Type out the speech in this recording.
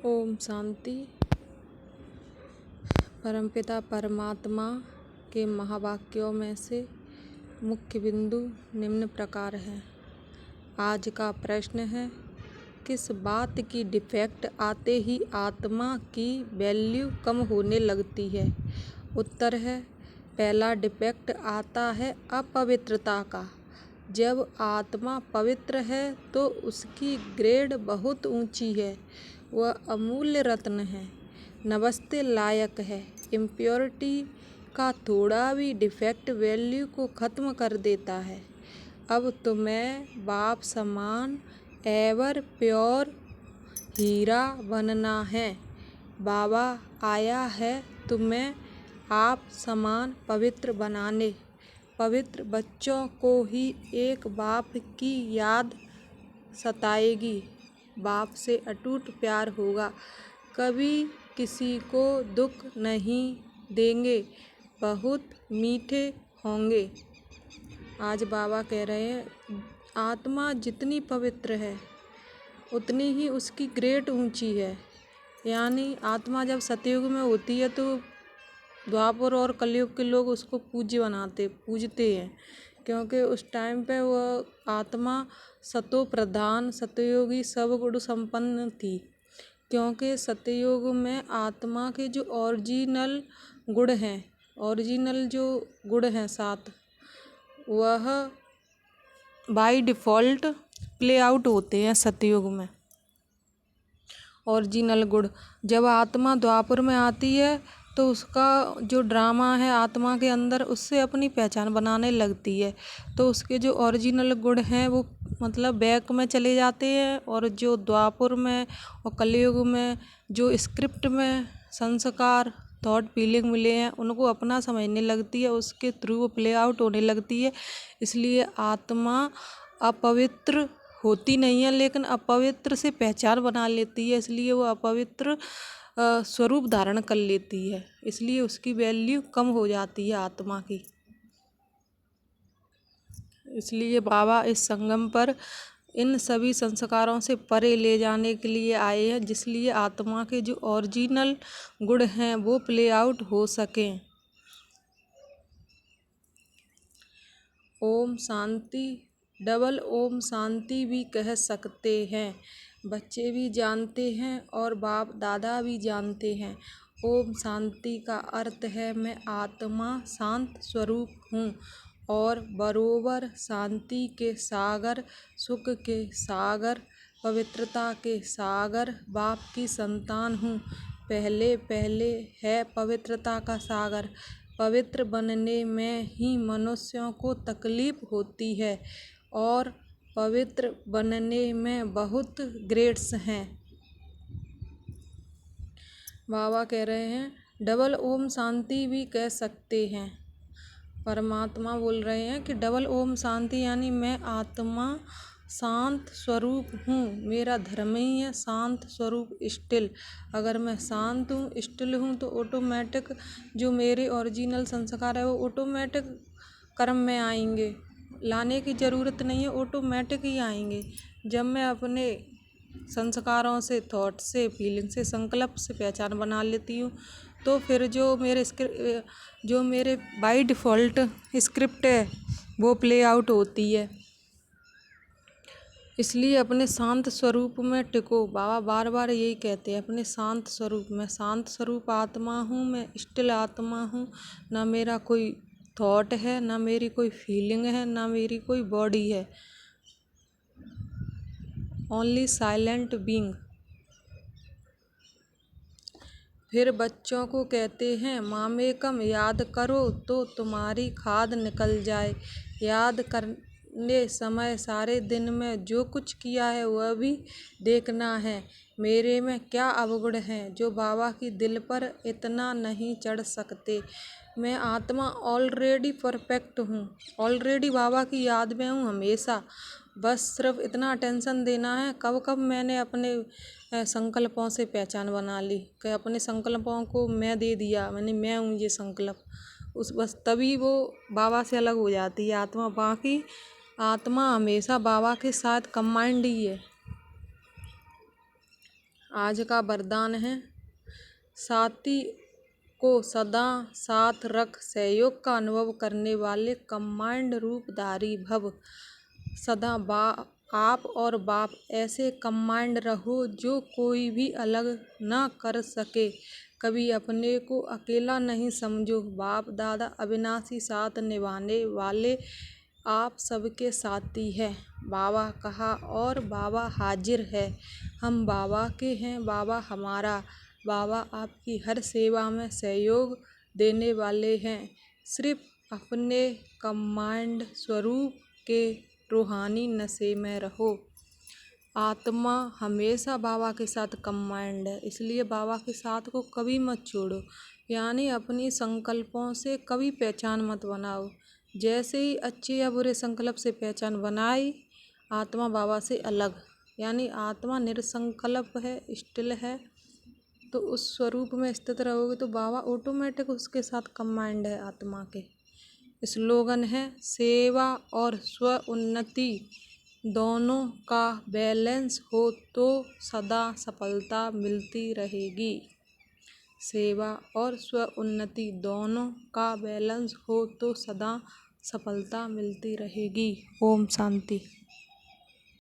ओम शांति। परमपिता परमात्मा के महावाक्यों में से मुख्य बिंदु निम्न प्रकार है। आज का प्रश्न है, किस बात की डिफेक्ट आते ही आत्मा की वैल्यू कम होने लगती है? उत्तर है, पहला डिफेक्ट आता है अपवित्रता का। जब आत्मा पवित्र है तो उसकी ग्रेड बहुत ऊंची है, वह अमूल्य रत्न है, नमस्ते लायक है। इम्प्योरिटी का थोड़ा भी डिफेक्ट वैल्यू को ख़त्म कर देता है। अब तुम्हें बाप समान एवर प्योर हीरा बनना है। बाबा आया है तुम्हें आप समान पवित्र बनाने। पवित्र बच्चों को ही एक बाप की याद सताएगी। बाप से अटूट प्यार होगा, कभी किसी को दुख नहीं देंगे, बहुत मीठे होंगे। आज बाबा कह रहे हैं, आत्मा जितनी पवित्र है उतनी ही उसकी ग्रेड ऊंची है। यानी आत्मा जब सतयुग में होती है तो द्वापर और कलयुग के लोग उसको पूजते हैं, क्योंकि उस टाइम पे वह आत्मा सतो प्रधान सतयोगी सब गुण संपन्न थी। क्योंकि सतयुग में आत्मा के जो ओरिजिनल गुण हैं, ओरिजिनल जो गुण हैं 7, वह बाय डिफ़ॉल्ट प्ले आउट होते हैं सतयुग में। ओरिजिनल गुण जब आत्मा द्वापर में आती है तो उसका जो ड्रामा है आत्मा के अंदर, उससे अपनी पहचान बनाने लगती है। तो उसके जो ओरिजिनल गुण हैं वो मतलब बैक में चले जाते हैं, और जो द्वापर में और कलयुग में जो स्क्रिप्ट में संस्कार थॉट फीलिंग मिले हैं उनको अपना समझने लगती है, उसके थ्रू वो प्ले आउट होने लगती है। इसलिए आत्मा अपवित्र होती नहीं है, लेकिन अपवित्र से पहचान बना लेती है, इसलिए वो अपवित्र स्वरूप धारण कर लेती है, इसलिए उसकी वैल्यू कम हो जाती है आत्मा की। इसलिए बाबा इस संगम पर इन सभी संस्कारों से परे ले जाने के लिए आए हैं, जिसलिए आत्मा के जो ओरिजिनल गुण हैं वो प्ले आउट हो सकें। ओम शांति। डबल ओम शांति भी कह सकते हैं, बच्चे भी जानते हैं और बाप दादा भी जानते हैं। ओम शांति का अर्थ है मैं आत्मा शांत स्वरूप हूँ और बरोबर शांति के सागर, सुख के सागर, पवित्रता के सागर बाप की संतान हूँ। पहले पहले है पवित्रता का सागर। पवित्र बनने में ही मनुष्यों को तकलीफ होती है और पवित्र बनने में बहुत ग्रेड्स हैं। बाबा कह रहे हैं, डबल ओम शांति भी कह सकते हैं। परमात्मा बोल रहे हैं कि डबल ओम शांति यानी मैं आत्मा शांत स्वरूप हूँ, मेरा धर्म ही है शांत स्वरूप स्टिल। अगर मैं शांत हूँ, स्टिल हूँ, तो ऑटोमेटिक जो मेरे ओरिजिनल संस्कार है वो ऑटोमेटिक कर्म में आएंगे, लाने की ज़रूरत नहीं है, ऑटोमेटिक ही आएंगे। जब मैं अपने संस्कारों से, थॉट से, फीलिंग से, संकल्प से पहचान बना लेती हूँ, तो फिर जो मेरे बाय डिफ़ॉल्ट स्क्रिप्ट है वो प्ले आउट होती है। इसलिए अपने शांत स्वरूप में टिको। बाबा बार बार यही कहते हैं, अपने शांत स्वरूप में। शांत स्वरूप आत्मा हूँ, मैं स्टिल आत्मा हूँ, ना मेरा कोई थॉट है, ना मेरी कोई फीलिंग है, ना मेरी कोई बॉडी है, ओनली साइलेंट बीइंग। फिर बच्चों को कहते हैं, मामेकम याद करो तो तुम्हारी खाद निकल जाए। याद करने समय सारे दिन में जो कुछ किया है वह भी देखना है, मेरे में क्या अवगुण हैं जो बाबा की दिल पर इतना नहीं चढ़ सकते। मैं आत्मा ऑलरेडी परफेक्ट हूँ, ऑलरेडी बाबा की याद में हूँ हमेशा। बस सिर्फ इतना अटेंशन देना है। कब कब मैंने अपने संकल्पों से पहचान बना ली कि अपने संकल्पों को मैं दे दिया, मैं हूँ ये संकल्प, बस तभी वो बाबा से अलग हो जाती है आत्मा। बाकी आत्मा हमेशा बाबा के साथ कंबाइंड ही है। आज का वरदान है साथी को सदा साथ रख, सहयोग का अनुभव करने वाले कमांड रूपधारी भव। सदा आप और बाप ऐसे कमांड रहो जो कोई भी अलग ना कर सके। कभी अपने को अकेला नहीं समझो। बाप दादा अविनाशी साथ निभाने वाले आप सबके साथी हैं। बाबा कहा और बाबा हाजिर है। हम बाबा के हैं, बाबा हमारा। बाबा आपकी हर सेवा में सहयोग देने वाले हैं। सिर्फ अपने कमांड स्वरूप के रूहानी नशे में रहो। आत्मा हमेशा बाबा के साथ कमांड है, इसलिए बाबा के साथ को कभी मत छोड़ो। यानी अपनी संकल्पों से कभी पहचान मत बनाओ। जैसे ही अच्छे या बुरे संकल्प से पहचान बनाई, आत्मा बाबा से अलग, यानी आत्मा निरसंकल्प है, स्टिल है, तो उस स्वरूप में स्थित रहोगे तो बाबा ऑटोमेटिक उसके साथ कमांड है आत्मा के। स्लोगन है सेवा और स्व उन्नति दोनों का बैलेंस हो तो सदा सफलता मिलती रहेगी। सेवा और स्व उन्नति दोनों का बैलेंस हो तो सदा सफलता मिलती रहेगी। ओम शांति।